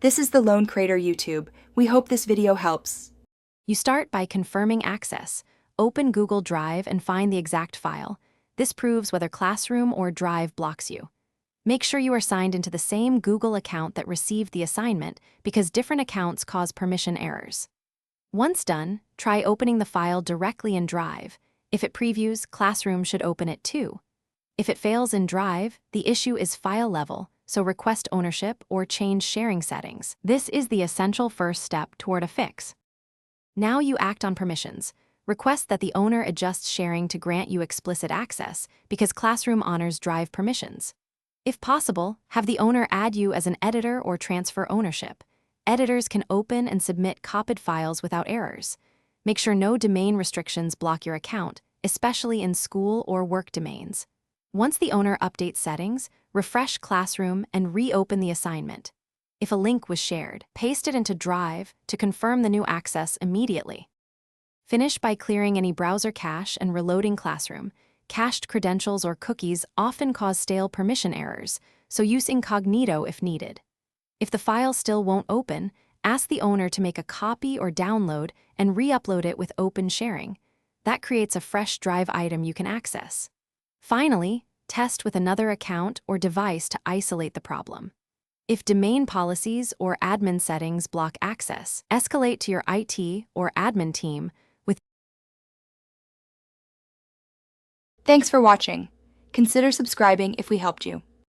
This is the Lone Creator YouTube. We hope this video helps. You start by confirming access. Open Google Drive and find the exact file. This proves whether Classroom or Drive blocks you. Make sure you are signed into the same Google account that received the assignment because different accounts cause permission errors. Once done, try opening the file directly in Drive. If it previews, Classroom should open it too. If it fails in Drive, the issue is file level, so request ownership or change sharing settings. This is the essential first step toward a fix. Now you act on permissions. Request that the owner adjusts sharing to grant you explicit access because Classroom honors Drive permissions. If possible, have the owner add you as an editor or transfer ownership. Editors can open and submit copied files without errors. Make sure no domain restrictions block your account, especially in school or work domains. Once the owner updates settings, refresh Classroom and reopen the assignment. If a link was shared, paste it into Drive to confirm the new access immediately. Finish by clearing any browser cache and reloading Classroom. Cached credentials or cookies often cause stale permission errors, so use incognito if needed. If the file still won't open, ask the owner to make a copy or download and re-upload it with open sharing. That creates a fresh Drive item you can access. Finally, test with another account or device to isolate the problem. If domain policies or admin settings block access, escalate to your IT or admin team with. Thanks for watching. Consider subscribing if we helped you.